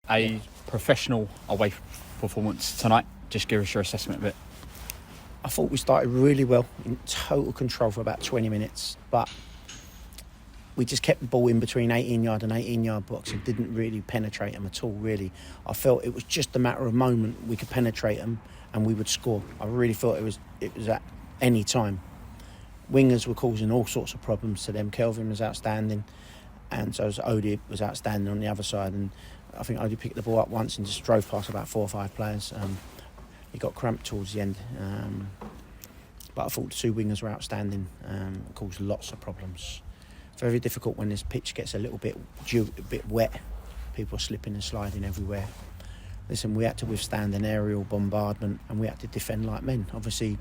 a professional away performance tonight. Just give us your assessment of it. I thought we started really well, in total control for about 20 minutes, but we just kept the ball in between 18-yard and 18-yard box and didn't really penetrate them at all, really. I felt it was just a matter of moment we could penetrate them and we would score. I really thought it was at any time. Wingers were causing all sorts of problems to them. Kelvin was outstanding, and so was Odie was outstanding on the other side. And I think Odie picked the ball up once and just drove past about 4 or 5 players. He got cramped towards the end. But I thought the 2 wingers were outstanding, caused lots of problems. Very difficult when this pitch gets a little bit wet. People are slipping and sliding everywhere. Listen, we had to withstand an aerial bombardment and we had to defend like men. Obviously,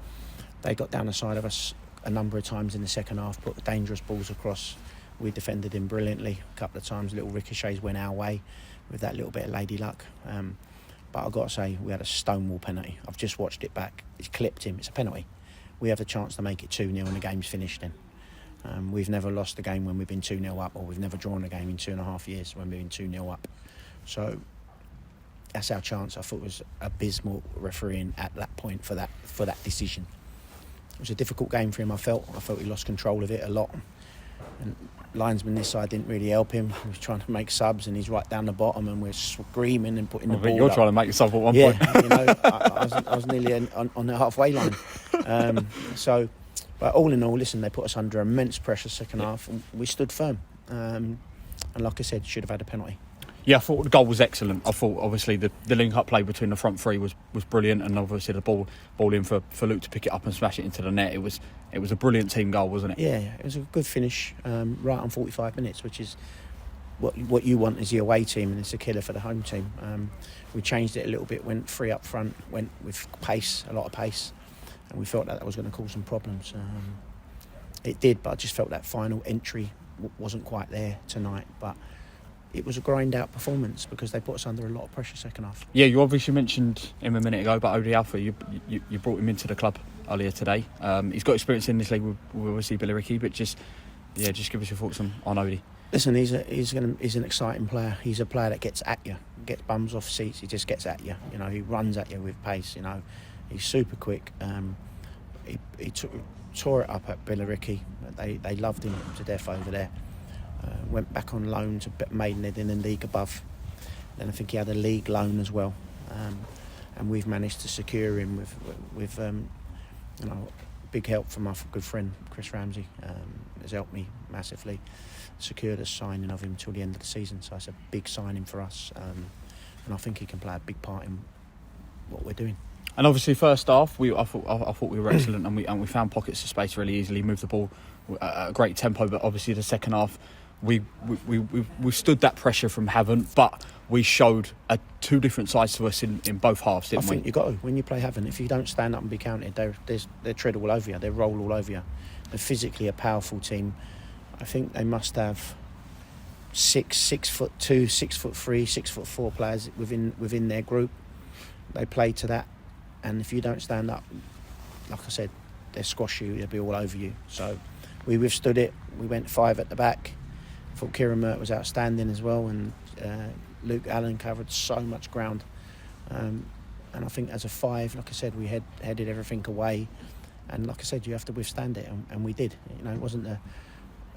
they got down the side of us a number of times in the second half, put dangerous balls across. We defended him brilliantly. A couple of times, little ricochets went our way with that little bit of lady luck. But I've got to say, we had a stonewall penalty. I've just watched it back. It's clipped him. It's a penalty. We have a chance to make it 2-0 and the game's finished then. We've never lost a game when we've been 2-0 up, or we've never drawn a game in 2.5 years when we've been 2-0 up. So that's our chance. I thought it was abysmal refereeing at that point for that decision. It was a difficult game for him, I felt he lost control of it a lot. And linesman this side didn't really help him. He was trying to make subs and he's right down the bottom and we're screaming and putting the ball You're up. trying to make a sub at one point. I was nearly on the halfway line. But all in all, listen, they put us under immense pressure second half and we stood firm. And like I said, should have had a penalty. Yeah, I thought the goal was excellent. I thought obviously the link-up play between the front three was brilliant, and obviously the ball in for Luke to pick it up and smash it into the net. It was a brilliant team goal, wasn't it? Yeah, it was a good finish, right on 45 minutes, which is what you want as the away team, and it's a killer for the home team. We changed it a little bit, went 3 up front, went with pace, a lot of pace, and we felt that was going to cause some problems. It did, but I just felt that final entry wasn't quite there tonight, but it was a grind-out performance because they put us under a lot of pressure second half. Yeah, you obviously mentioned him a minute ago, but Odie Alpha, you brought him into the club earlier today. He's got experience in this league with obviously Billericay, but just give us your thoughts on Odie. Listen, he's an exciting player. He's a player that gets at you, gets bums off seats. He just gets at you. You know, he runs at you with pace. You know, he's super quick. He tore it up at Billericay. They loved him to death over there. Went back on loan to Maidenhead in the league above. Then I think he had a league loan as well, and we've managed to secure him with big help from our good friend Chris Ramsey. Has helped me massively. Secured a signing of him till the end of the season, so it's a big signing for us, and I think he can play a big part in what we're doing. And obviously, first half, I thought we were excellent, and we found pockets of space really easily, moved the ball at a great tempo. But obviously, the second half, we stood that pressure from Havant, but we showed 2 different sides to us in both halves, didn't we? I think you got to, when you play Havant, if you don't stand up and be counted, they tread all over you, they roll all over you. They're physically a powerful team. I think they must have 6'2", 6'3", 6'4" players within their group. They play to that. And if you don't stand up, like I said, they'll squash you, they'll be all over you. So we withstood it. We went 5 at the back. I thought Kieran Mert was outstanding as well, and Luke Allen covered so much ground. And I think as a 5, like I said, we headed everything away. And like I said, you have to withstand it, and we did. You know, it wasn't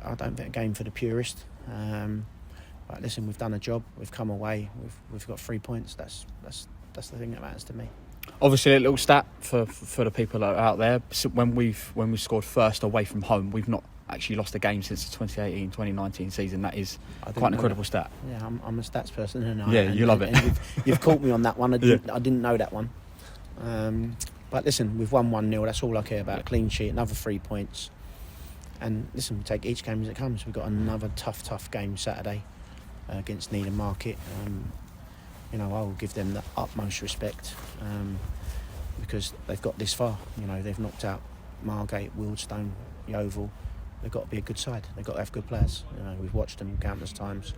I don't think, a game for the purist. But listen, we've done a job. We've come away. We've got 3 points. That's the thing that matters to me. Obviously, a little stat for the people that are out there. So when we scored first away from home, we've not actually lost a game since the 2018-2019 season. That is quite an incredible stat. Yeah, I'm a stats person, and you love it. And you've caught me on that one. I didn't know that one. But listen, we've won 1-0. That's all I care about. Clean sheet, another 3 points. And listen, we take each game as it comes. We've got another tough game Saturday against Needham Market. I will give them the utmost respect because they've got this far. You know, they've knocked out Margate, Wealdstone, Yeovil. They've got to be a good side. They've got to have good players. You know, we've watched them countless times,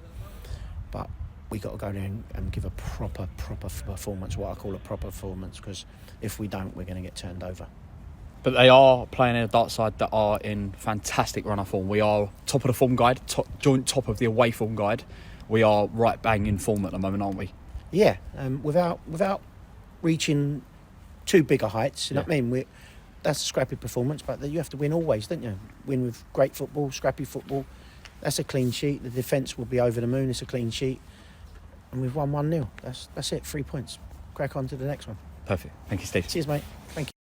but we've got to go there and give a proper performance, what I call a proper performance, because if we don't, we're going to get turned over. But they are playing a dark side that are in fantastic run of form. We are top of the form guide, joint top of the away form guide. We are right bang in form at the moment, aren't we? Yeah, without reaching too big a heights. You know what I mean? That's a scrappy performance, but you have to win always, don't you? Win with great football, scrappy football. That's a clean sheet. The defence will be over the moon. It's a clean sheet, and we've won 1-0. That's it. 3 points. Crack on to the next one. Perfect. Thank you, Steve. Cheers, mate. Thank you.